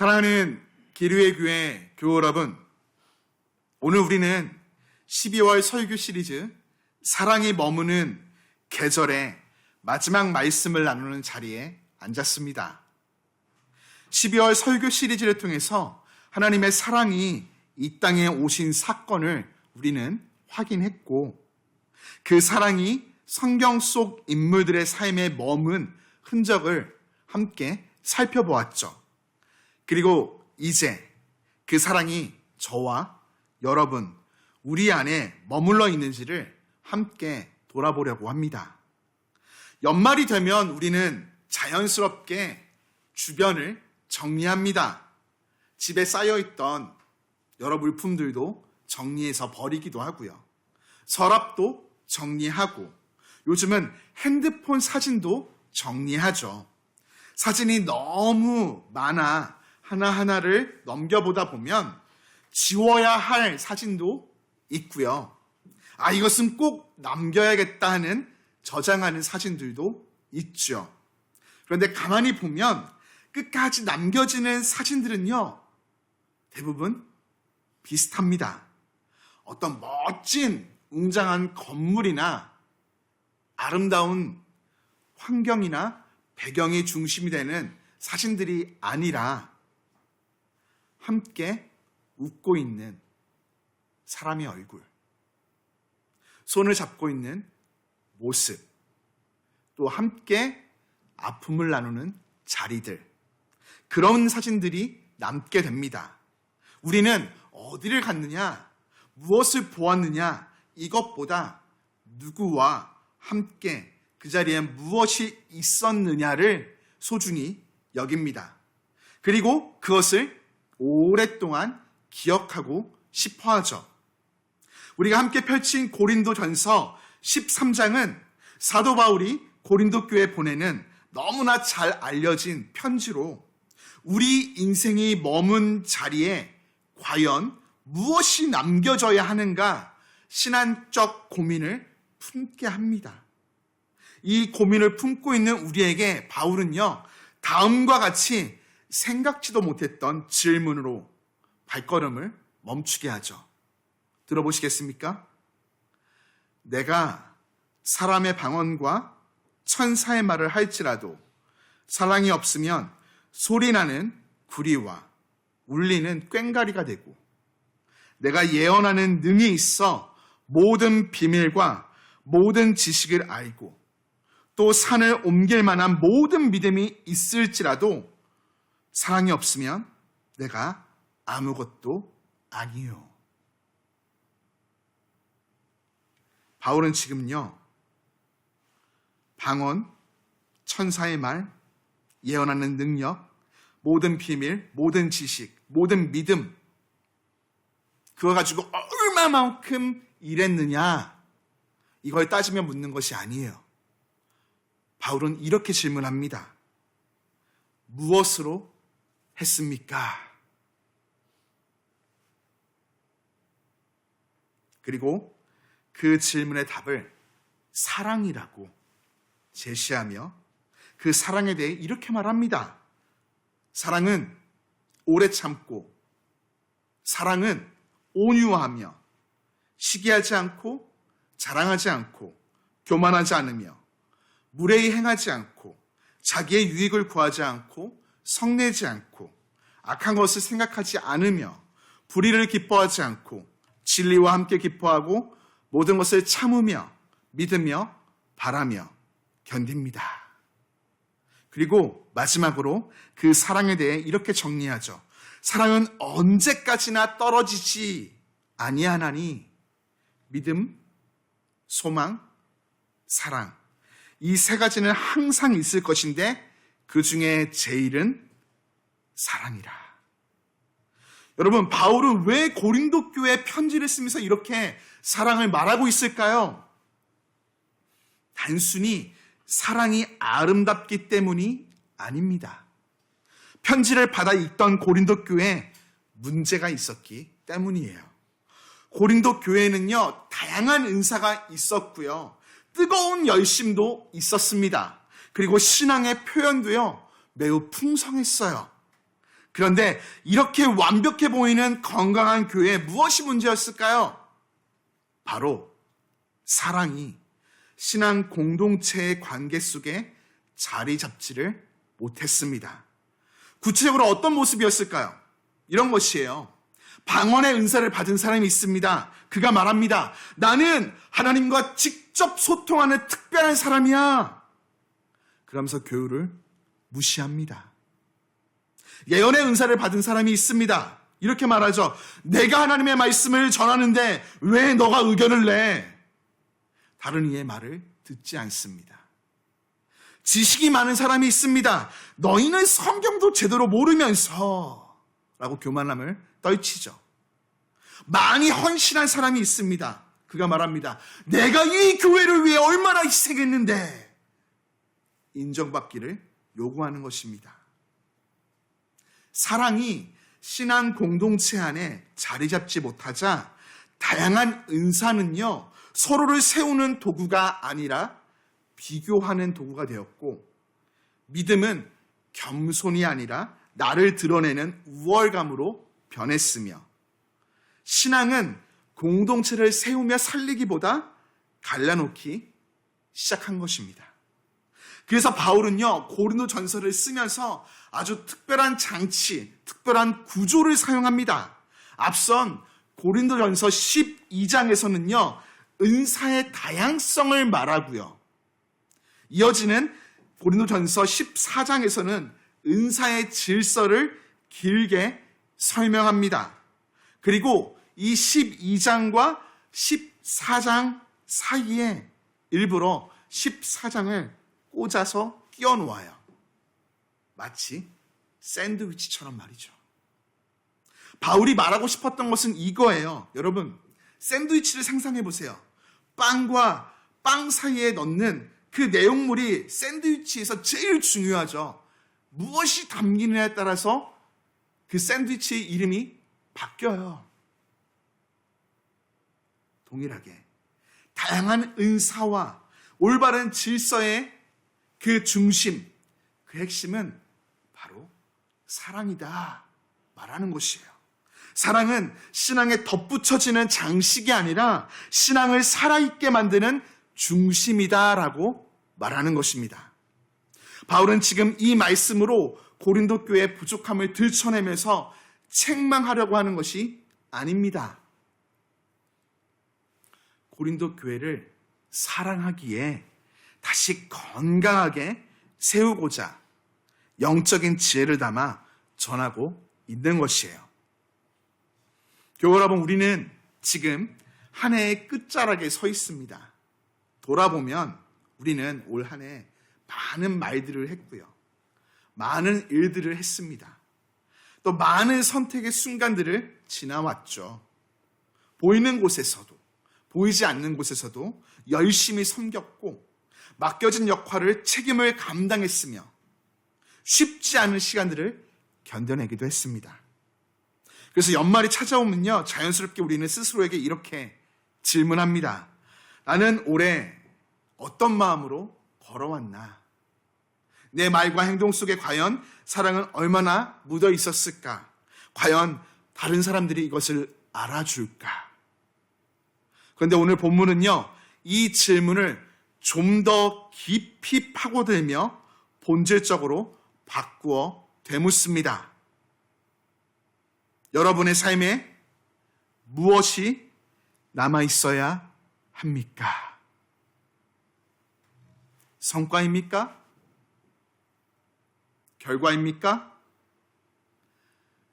사랑하는 기류의 교회 교우 여러분, 오늘 우리는 12월 설교 시리즈 사랑이 머무는 계절의 마지막 말씀을 나누는 자리에 앉았습니다. 12월 설교 시리즈를 통해서 하나님의 사랑이 이 땅에 오신 사건을 우리는 확인했고, 그 사랑이 성경 속 인물들의 삶에 머문 흔적을 함께 살펴보았죠. 그리고 이제 그 사랑이 저와 여러분, 우리 안에 머물러 있는지를 함께 돌아보려고 합니다. 연말이 되면 우리는 자연스럽게 주변을 정리합니다. 집에 쌓여있던 여러 물품들도 정리해서 버리기도 하고요. 서랍도 정리하고, 요즘은 핸드폰 사진도 정리하죠. 사진이 너무 많아 하나하나를 넘겨보다 보면 지워야 할 사진도 있고요. 이것은 꼭 남겨야겠다 하는 저장하는 사진들도 있죠. 그런데 가만히 보면 끝까지 남겨지는 사진들은요, 대부분 비슷합니다. 어떤 멋진 웅장한 건물이나 아름다운 환경이나 배경이 중심이 되는 사진들이 아니라 함께 웃고 있는 사람의 얼굴, 손을 잡고 있는 모습, 또 함께 아픔을 나누는 자리들, 그런 사진들이 남게 됩니다. 우리는 어디를 갔느냐, 무엇을 보았느냐, 이것보다 누구와 함께 그 자리에 무엇이 있었느냐를 소중히 여깁니다. 그리고 그것을 오랫동안 기억하고 싶어 하죠. 우리가 함께 펼친 고린도전서 13장은 사도 바울이 고린도 교회에 보내는 너무나 잘 알려진 편지로 우리 인생이 머문 자리에 과연 무엇이 남겨져야 하는가 신앙적 고민을 품게 합니다. 이 고민을 품고 있는 우리에게 바울은요, 다음과 같이 생각지도 못했던 질문으로 발걸음을 멈추게 하죠. 들어보시겠습니까? 내가 사람의 방언과 천사의 말을 할지라도 사랑이 없으면 소리나는 구리와 울리는 꽹과리가 되고, 내가 예언하는 능이 있어 모든 비밀과 모든 지식을 알고 또 산을 옮길 만한 모든 믿음이 있을지라도 사랑이 없으면 내가 아무것도 아니요. 바울은 지금요, 방언, 천사의 말, 예언하는 능력, 모든 비밀, 모든 지식, 모든 믿음, 그거 가지고 얼마만큼 일했느냐, 이걸 따지며 묻는 것이 아니에요. 바울은 이렇게 질문합니다. 무엇으로 했습니까? 그리고 그 질문의 답을 사랑이라고 제시하며 그 사랑에 대해 이렇게 말합니다. 사랑은 오래 참고, 사랑은 온유하며, 시기하지 않고, 자랑하지 않고, 교만하지 않으며, 무례히 행하지 않고, 자기의 유익을 구하지 않고, 성내지 않고, 악한 것을 생각하지 않으며, 불의를 기뻐하지 않고, 진리와 함께 기뻐하고, 모든 것을 참으며, 믿으며, 바라며, 견딥니다. 그리고 마지막으로 그 사랑에 대해 이렇게 정리하죠. 사랑은 언제까지나 떨어지지 아니하나니 믿음, 소망, 사랑, 이 세 가지는 항상 있을 것인데 그 중에 제일은 사랑이라. 여러분, 바울은 왜 고린도 교회에 편지를 쓰면서 이렇게 사랑을 말하고 있을까요? 단순히 사랑이 아름답기 때문이 아닙니다. 편지를 받아 읽던 고린도 교회에 문제가 있었기 때문이에요. 고린도 교회는요, 다양한 은사가 있었고요, 뜨거운 열심도 있었습니다. 그리고 신앙의 표현도요, 매우 풍성했어요. 그런데 이렇게 완벽해 보이는 건강한 교회에 무엇이 문제였을까요? 바로 사랑이 신앙 공동체의 관계 속에 자리 잡지를 못했습니다. 구체적으로 어떤 모습이었을까요? 이런 것이에요. 방언의 은사를 받은 사람이 있습니다. 그가 말합니다. 나는 하나님과 직접 소통하는 특별한 사람이야. 그러면서 교회를 무시합니다. 예언의 은사를 받은 사람이 있습니다. 이렇게 말하죠. 내가 하나님의 말씀을 전하는데 왜 너가 의견을 내? 다른 이의 말을 듣지 않습니다. 지식이 많은 사람이 있습니다. 너희는 성경도 제대로 모르면서 라고 교만함을 떨치죠. 많이 헌신한 사람이 있습니다. 그가 말합니다. 내가 이 교회를 위해 얼마나 희생했는데 인정받기를 요구하는 것입니다. 사랑이 신앙 공동체 안에 자리 잡지 못하자 다양한 은사는요, 서로를 세우는 도구가 아니라 비교하는 도구가 되었고, 믿음은 겸손이 아니라 나를 드러내는 우월감으로 변했으며, 신앙은 공동체를 세우며 살리기보다 갈라놓기 시작한 것입니다. 그래서 바울은요, 고린도 전서를 쓰면서 아주 특별한 장치, 특별한 구조를 사용합니다. 앞선 고린도 전서 12장에서는요, 은사의 다양성을 말하고요. 이어지는 고린도 전서 14장에서는 은사의 질서를 길게 설명합니다. 그리고 이 12장과 14장 사이에 일부러 14장을 꽂아서 끼워 놓아요. 마치 샌드위치처럼 말이죠. 바울이 말하고 싶었던 것은 이거예요. 여러분, 샌드위치를 상상해 보세요. 빵과 빵 사이에 넣는 그 내용물이 샌드위치에서 제일 중요하죠. 무엇이 담기느냐에 따라서 그 샌드위치의 이름이 바뀌어요. 동일하게 다양한 은사와 올바른 질서의 그 중심, 그 핵심은 바로 사랑이다 말하는 것이에요. 사랑은 신앙에 덧붙여지는 장식이 아니라 신앙을 살아있게 만드는 중심이다라고 말하는 것입니다. 바울은 지금 이 말씀으로 고린도 교회의 부족함을 들춰내면서 책망하려고 하는 것이 아닙니다. 고린도 교회를 사랑하기에 다시 건강하게 세우고자 영적인 지혜를 담아 전하고 있는 것이에요. 교회 여러분, 우리는 지금 한 해의 끝자락에 서 있습니다. 돌아보면 우리는 올 한 해 많은 말들을 했고요. 많은 일들을 했습니다. 또 많은 선택의 순간들을 지나왔죠. 보이는 곳에서도 보이지 않는 곳에서도 열심히 섬겼고 맡겨진 역할을 책임을 감당했으며 쉽지 않은 시간들을 견뎌내기도 했습니다. 그래서 연말이 찾아오면요, 자연스럽게 우리는 스스로에게 이렇게 질문합니다. 나는 올해 어떤 마음으로 걸어왔나? 내 말과 행동 속에 과연 사랑은 얼마나 묻어 있었을까? 과연 다른 사람들이 이것을 알아줄까? 그런데 오늘 본문은요, 이 질문을 좀 더 깊이 파고들며 본질적으로 바꾸어 되묻습니다. 여러분의 삶에 무엇이 남아있어야 합니까? 성과입니까? 결과입니까?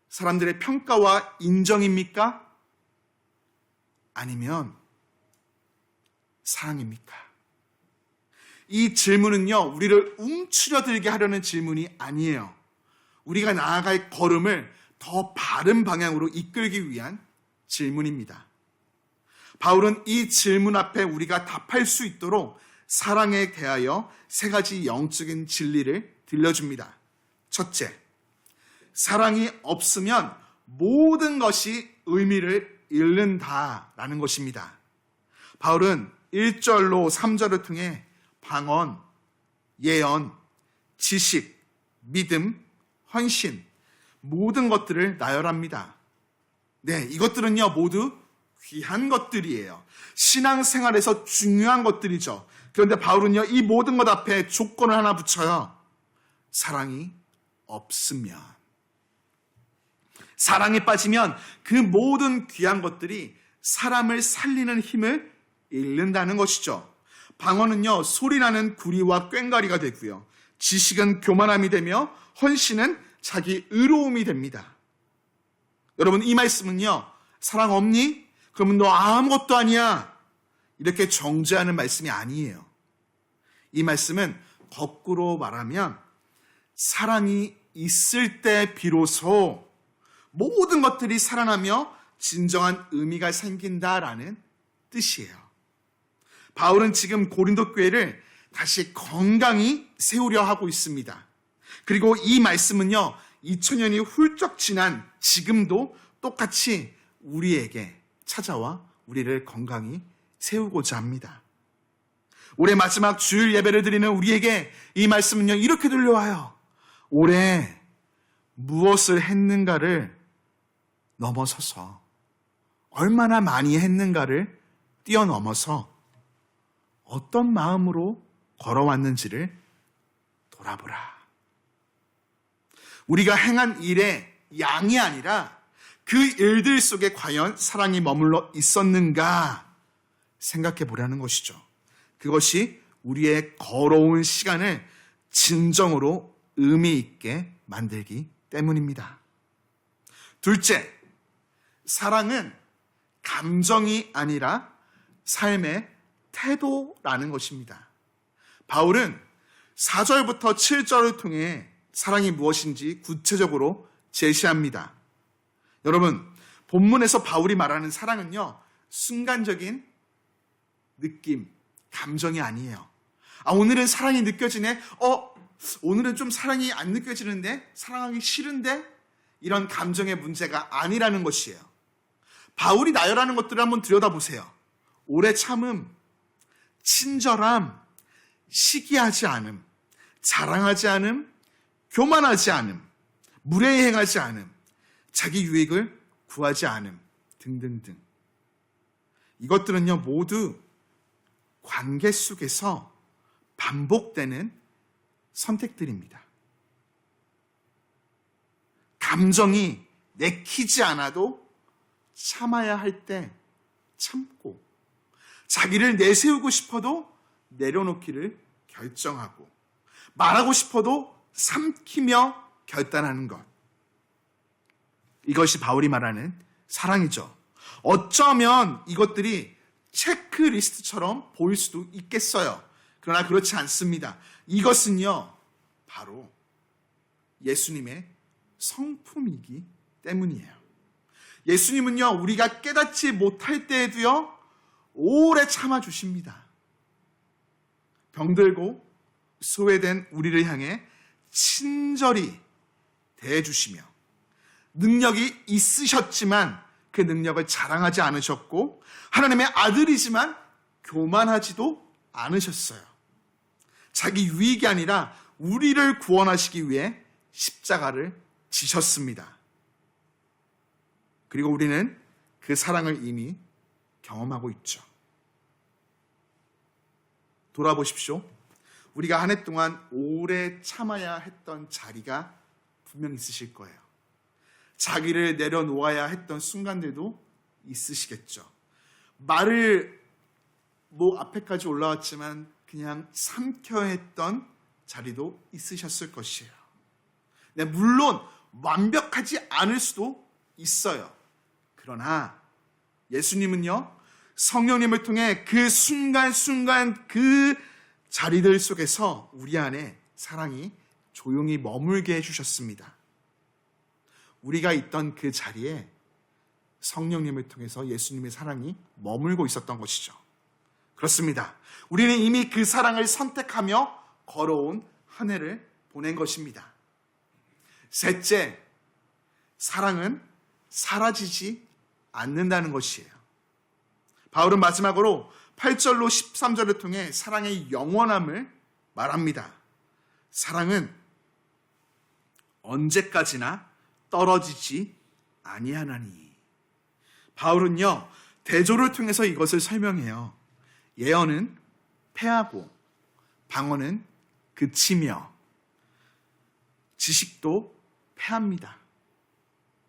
사람들의 평가와 인정입니까? 아니면 사랑입니까? 이 질문은요, 우리를 움츠려들게 하려는 질문이 아니에요. 우리가 나아갈 걸음을 더 바른 방향으로 이끌기 위한 질문입니다. 바울은 이 질문 앞에 우리가 답할 수 있도록 사랑에 대하여 세 가지 영적인 진리를 들려줍니다. 첫째, 사랑이 없으면 모든 것이 의미를 잃는다라는 것입니다. 바울은 1절로 3절을 통해 방언, 예언, 지식, 믿음, 헌신, 모든 것들을 나열합니다. 네, 이것들은요 모두 귀한 것들이에요. 신앙생활에서 중요한 것들이죠. 그런데 바울은요 이 모든 것 앞에 조건을 하나 붙여요. 사랑이 없으면. 사랑에 빠지면 그 모든 귀한 것들이 사람을 살리는 힘을 잃는다는 것이죠. 방언은요 소리나는 구리와 꽹과리가 되고요. 지식은 교만함이 되며 헌신은 자기 의로움이 됩니다. 여러분 이 말씀은요 사랑 없니? 그러면 너 아무것도 아니야. 이렇게 정죄하는 말씀이 아니에요. 이 말씀은 거꾸로 말하면 사랑이 있을 때 비로소 모든 것들이 살아나며 진정한 의미가 생긴다라는 뜻이에요. 바울은 지금 고린도 교회를 다시 건강히 세우려 하고 있습니다. 그리고 이 말씀은요 2000년이 훌쩍 지난 지금도 똑같이 우리에게 찾아와 우리를 건강히 세우고자 합니다. 올해 마지막 주일 예배를 드리는 우리에게 이 말씀은요 이렇게 들려와요. 올해 무엇을 했는가를 넘어서서 얼마나 많이 했는가를 뛰어넘어서 어떤 마음으로 걸어왔는지를 돌아보라. 우리가 행한 일의 양이 아니라 그 일들 속에 과연 사랑이 머물러 있었는가 생각해 보라는 것이죠. 그것이 우리의 걸어온 시간을 진정으로 의미 있게 만들기 때문입니다. 둘째, 사랑은 감정이 아니라 삶의 태도라는 것입니다. 바울은 4절부터 7절을 통해 사랑이 무엇인지 구체적으로 제시합니다. 여러분, 본문에서 바울이 말하는 사랑은요, 순간적인 느낌, 감정이 아니에요. 오늘은 사랑이 느껴지네? 오늘은 좀 사랑이 안 느껴지는데? 사랑하기 싫은데? 이런 감정의 문제가 아니라는 것이에요. 바울이 나열하는 것들을 한번 들여다보세요. 오래 참음, 친절함, 시기하지 않음, 자랑하지 않음, 교만하지 않음, 무례히 행하지 않음, 자기 유익을 구하지 않음 등등등. 이것들은요 모두 관계 속에서 반복되는 선택들입니다. 감정이 내키지 않아도 참아야 할 때 참고, 자기를 내세우고 싶어도 내려놓기를 결정하고, 말하고 싶어도 삼키며 결단하는 것. 이것이 바울이 말하는 사랑이죠. 어쩌면 이것들이 체크리스트처럼 보일 수도 있겠어요. 그러나 그렇지 않습니다. 이것은요, 바로 예수님의 성품이기 때문이에요. 예수님은요, 우리가 깨닫지 못할 때에도요, 오래 참아주십니다. 병들고 소외된 우리를 향해 친절히 대해주시며, 능력이 있으셨지만 그 능력을 자랑하지 않으셨고, 하나님의 아들이지만 교만하지도 않으셨어요. 자기 유익이 아니라 우리를 구원하시기 위해 십자가를 지셨습니다. 그리고 우리는 그 사랑을 이미 경험하고 있죠. 돌아보십시오. 우리가 한 해 동안 오래 참아야 했던 자리가 분명 있으실 거예요. 자기를 내려놓아야 했던 순간들도 있으시겠죠. 말을 앞에까지 올라왔지만 그냥 삼켜야 했던 자리도 있으셨을 것이에요. 네, 물론 완벽하지 않을 수도 있어요. 그러나 예수님은요, 성령님을 통해 그 순간순간 그 자리들 속에서 우리 안에 사랑이 조용히 머물게 해주셨습니다. 우리가 있던 그 자리에 성령님을 통해서 예수님의 사랑이 머물고 있었던 것이죠. 그렇습니다. 우리는 이미 그 사랑을 선택하며 걸어온 한 해를 보낸 것입니다. 셋째, 사랑은 사라지지 않는다는 것이에요. 바울은 마지막으로 8절로 13절을 통해 사랑의 영원함을 말합니다. 사랑은 언제까지나 떨어지지 아니하나니. 바울은요, 대조를 통해서 이것을 설명해요. 예언은 패하고 방언은 그치며 지식도 패합니다.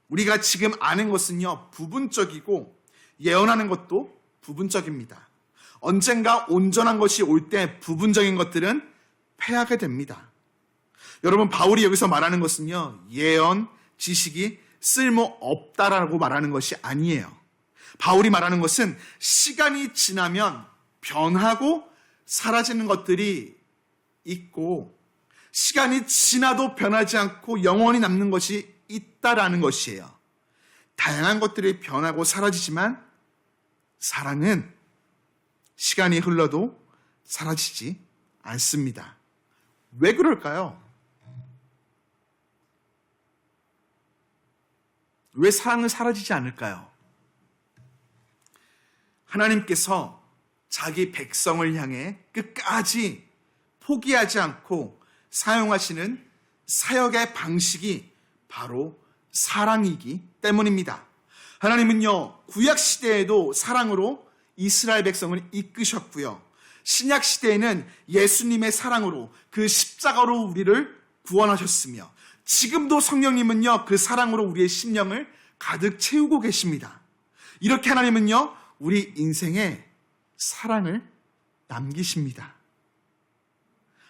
우리가 지금 아는 것은요, 부분적이고 예언하는 것도 부분적입니다. 언젠가 온전한 것이 올 때 부분적인 것들은 패하게 됩니다. 여러분, 바울이 여기서 말하는 것은요, 예언, 지식이 쓸모없다라고 말하는 것이 아니에요. 바울이 말하는 것은 시간이 지나면 변하고 사라지는 것들이 있고, 시간이 지나도 변하지 않고 영원히 남는 것이 있다라는 것이에요. 다양한 것들이 변하고 사라지지만 사랑은 시간이 흘러도 사라지지 않습니다. 왜 그럴까요? 왜 사랑은 사라지지 않을까요? 하나님께서 자기 백성을 향해 끝까지 포기하지 않고 사용하시는 사역의 방식이 바로 사랑이기 때문입니다. 하나님은요, 구약 시대에도 사랑으로 이스라엘 백성을 이끄셨고요, 신약 시대에는 예수님의 사랑으로 그 십자가로 우리를 구원하셨으며, 지금도 성령님은요, 그 사랑으로 우리의 심령을 가득 채우고 계십니다. 이렇게 하나님은요, 우리 인생에 사랑을 남기십니다.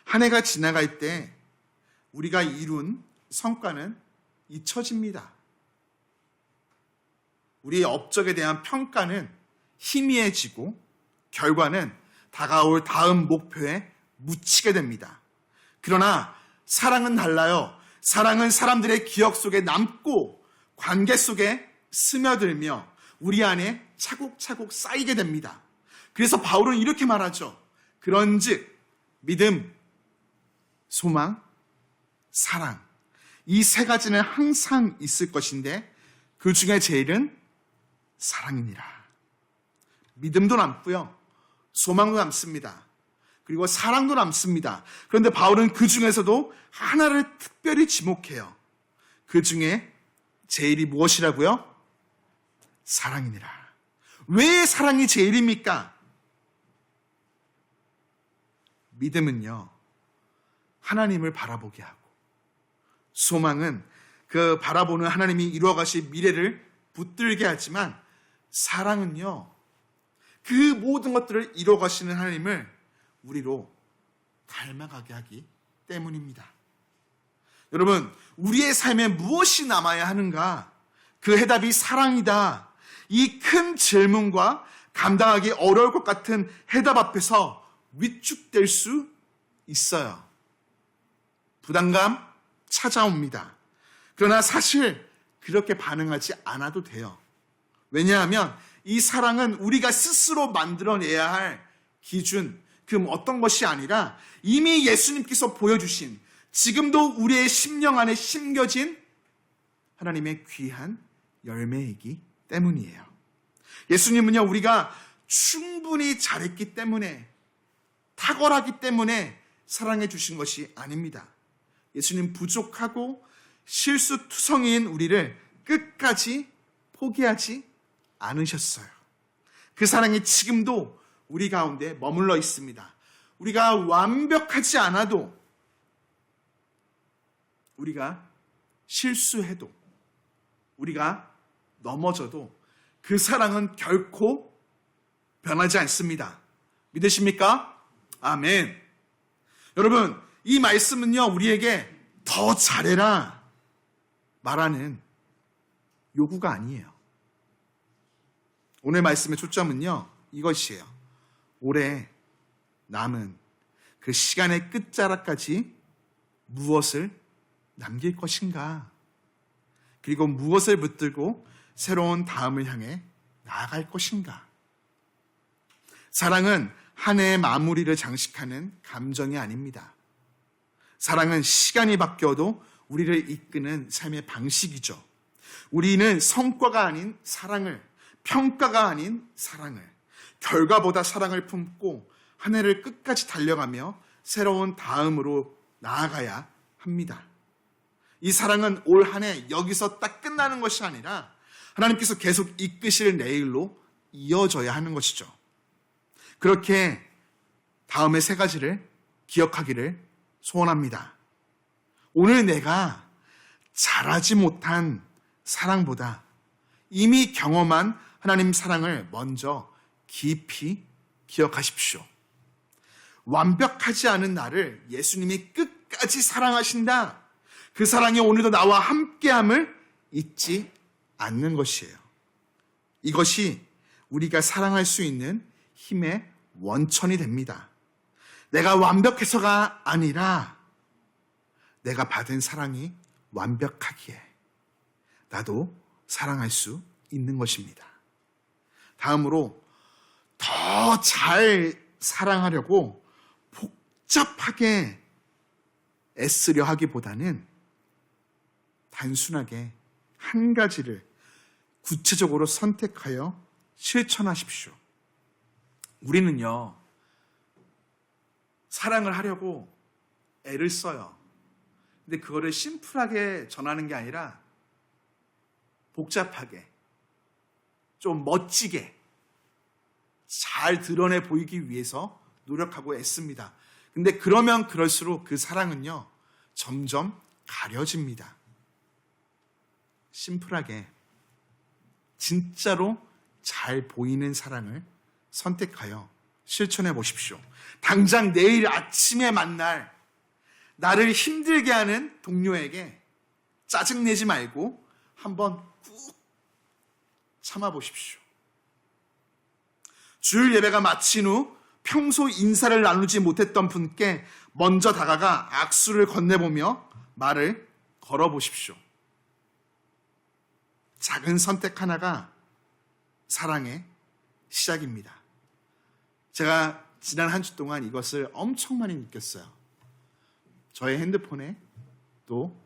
한 해가 지나갈 때 우리가 이룬 성과는 잊혀집니다. 우리의 업적에 대한 평가는 희미해지고 결과는 다가올 다음 목표에 묻히게 됩니다. 그러나 사랑은 달라요. 사랑은 사람들의 기억 속에 남고 관계 속에 스며들며 우리 안에 차곡차곡 쌓이게 됩니다. 그래서 바울은 이렇게 말하죠. 그런즉 믿음, 소망, 사랑, 이 세 가지는 항상 있을 것인데 그 중에 제일은 사랑이니라. 믿음도 남고요, 소망도 남습니다. 그리고 사랑도 남습니다. 그런데 바울은 그 중에서도 하나를 특별히 지목해요. 그 중에 제일이 무엇이라고요? 사랑이니라. 왜 사랑이 제일입니까? 믿음은요, 하나님을 바라보게 하고, 소망은 그 바라보는 하나님이 이루어가실 미래를 붙들게 하지만, 사랑은요, 그 모든 것들을 이루어가시는 하나님을 우리로 닮아가게 하기 때문입니다. 여러분, 우리의 삶에 무엇이 남아야 하는가? 그 해답이 사랑이다. 이 큰 질문과 감당하기 어려울 것 같은 해답 앞에서 위축될 수 있어요. 부담감 찾아옵니다. 그러나 사실 그렇게 반응하지 않아도 돼요. 왜냐하면 이 사랑은 우리가 스스로 만들어내야 할 기준, 그 어떤 것이 아니라 이미 예수님께서 보여주신, 지금도 우리의 심령 안에 심겨진 하나님의 귀한 열매이기 때문이에요. 예수님은요, 우리가 충분히 잘했기 때문에, 탁월하기 때문에 사랑해 주신 것이 아닙니다. 예수님 부족하고 실수투성이인 우리를 끝까지 포기하지 않으셨어요. 그 사랑이 지금도 우리 가운데 머물러 있습니다. 우리가 완벽하지 않아도, 우리가 실수해도, 우리가 넘어져도 그 사랑은 결코 변하지 않습니다. 믿으십니까? 아멘. 여러분, 이 말씀은요, 우리에게 더 잘해라 말하는 요구가 아니에요. 오늘 말씀의 초점은요, 이것이에요. 올해 남은 그 시간의 끝자락까지 무엇을 남길 것인가? 그리고 무엇을 붙들고 새로운 다음을 향해 나아갈 것인가? 사랑은 한 해의 마무리를 장식하는 감정이 아닙니다. 사랑은 시간이 바뀌어도 우리를 이끄는 삶의 방식이죠. 우리는 성과가 아닌 사랑을, 평가가 아닌 사랑을, 결과보다 사랑을 품고 한 해를 끝까지 달려가며 새로운 다음으로 나아가야 합니다. 이 사랑은 올 한 해 여기서 딱 끝나는 것이 아니라 하나님께서 계속 이끄실 내일로 이어져야 하는 것이죠. 그렇게 다음의 세 가지를 기억하기를 소원합니다. 오늘 내가 잘하지 못한 사랑보다 이미 경험한 하나님 사랑을 먼저 깊이 기억하십시오. 완벽하지 않은 나를 예수님이 끝까지 사랑하신다. 그 사랑이 오늘도 나와 함께함을 잊지 않는 것이에요. 이것이 우리가 사랑할 수 있는 힘의 원천이 됩니다. 내가 완벽해서가 아니라 내가 받은 사랑이 완벽하기에 나도 사랑할 수 있는 것입니다. 다음으로 더 잘 사랑하려고 복잡하게 애쓰려 하기보다는 단순하게 한 가지를 구체적으로 선택하여 실천하십시오. 우리는요, 사랑을 하려고 애를 써요. 근데 그거를 심플하게 전하는 게 아니라 복잡하게, 좀 멋지게 잘 드러내 보이기 위해서 노력하고 애씁니다. 근데 그러면 그럴수록 그 사랑은요, 점점 가려집니다. 심플하게, 진짜로 잘 보이는 사랑을 선택하여 실천해 보십시오. 당장 내일 아침에 만날 나를 힘들게 하는 동료에게 짜증내지 말고 한번 꾹 참아보십시오. 주일 예배가 마친 후 평소 인사를 나누지 못했던 분께 먼저 다가가 악수를 건네보며 말을 걸어보십시오. 작은 선택 하나가 사랑의 시작입니다. 제가 지난 한 주 동안 이것을 엄청 많이 느꼈어요. 저의 핸드폰에 또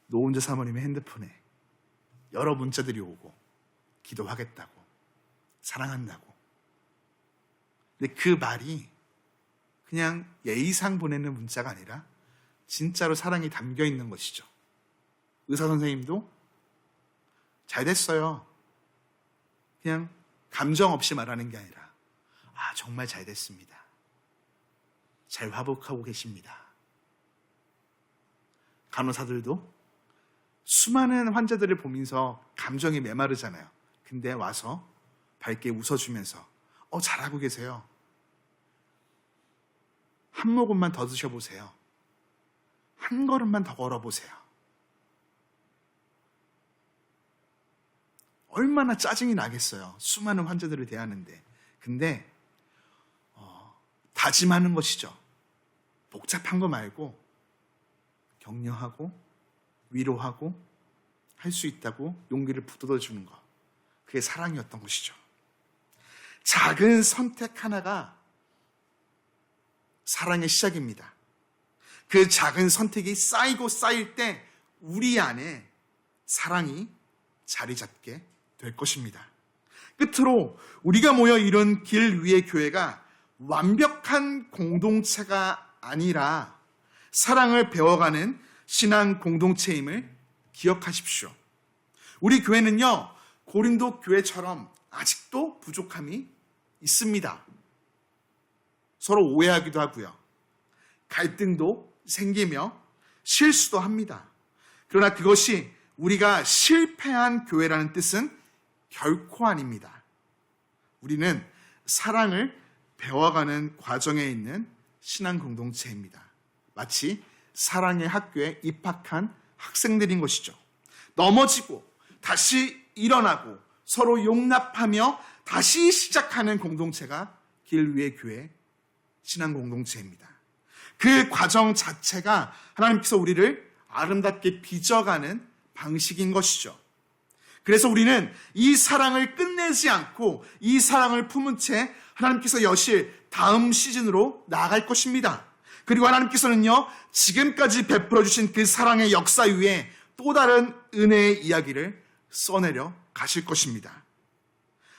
노은재 사모님의 핸드폰에 여러 문자들이 오고 기도하겠다고, 사랑한다고. 근데 그 말이 그냥 예의상 보내는 문자가 아니라 진짜로 사랑이 담겨 있는 것이죠. 의사 선생님도 잘 됐어요. 그냥 감정 없이 말하는 게 아니라 정말 잘 됐습니다. 잘 회복하고 계십니다. 간호사들도 수많은 환자들을 보면서 감정이 메마르잖아요. 근데 와서 밝게 웃어주면서 잘하고 계세요. 한 모금만 더 드셔보세요. 한 걸음만 더 걸어보세요. 얼마나 짜증이 나겠어요. 수많은 환자들을 대하는데. 근데 다짐하는 것이죠. 복잡한 거 말고 격려하고 위로하고 할 수 있다고 용기를 북돋아주는 것. 그게 사랑이었던 것이죠. 작은 선택 하나가 사랑의 시작입니다. 그 작은 선택이 쌓이고 쌓일 때 우리 안에 사랑이 자리 잡게 될 것입니다. 끝으로 우리가 모여 이룬 길 위의 교회가 완벽한 공동체가 아니라 사랑을 배워가는 신앙 공동체임을 기억하십시오. 우리 교회는요, 고린도 교회처럼 아직도 부족함이 있습니다. 서로 오해하기도 하고요. 갈등도 생기며 실수도 합니다. 그러나 그것이 우리가 실패한 교회라는 뜻은 결코 아닙니다. 우리는 사랑을 배워가는 과정에 있는 신앙 공동체입니다. 마치 사랑의 학교에 입학한 학생들인 것이죠. 넘어지고 다시 일어나고 서로 용납하며 다시 시작하는 공동체가 길 위의 교회 신앙 공동체입니다. 그 과정 자체가 하나님께서 우리를 아름답게 빚어가는 방식인 것이죠. 그래서 우리는 이 사랑을 끝내지 않고 이 사랑을 품은 채 하나님께서 여실 다음 시즌으로 나아갈 것입니다. 그리고 하나님께서는요, 지금까지 베풀어 주신 그 사랑의 역사 위에 또 다른 은혜의 이야기를 써내려 가실 것입니다.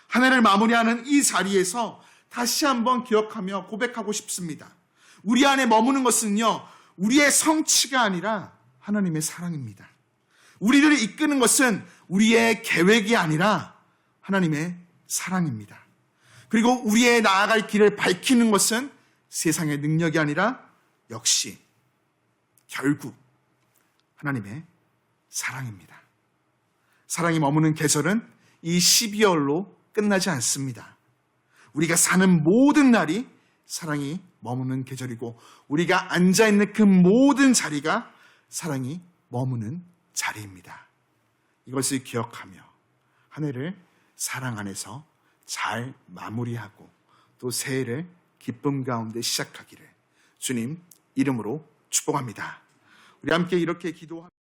한 해를 마무리하는 이 자리에서 다시 한번 기억하며 고백하고 싶습니다. 우리 안에 머무는 것은요, 우리의 성취가 아니라 하나님의 사랑입니다. 우리를 이끄는 것은 우리의 계획이 아니라 하나님의 사랑입니다. 그리고 우리의 나아갈 길을 밝히는 것은 세상의 능력이 아니라 역시 결국 하나님의 사랑입니다. 사랑이 머무는 계절은 이 12월로 끝나지 않습니다. 우리가 사는 모든 날이 사랑이 머무는 계절이고 우리가 앉아있는 그 모든 자리가 사랑이 머무는 자리입니다. 이것을 기억하며 한 해를 사랑 안에서 잘 마무리하고 또 새해를 기쁨 가운데 시작하기를 주님 이름으로 축복합니다. 우리 함께 이렇게 기도합니다.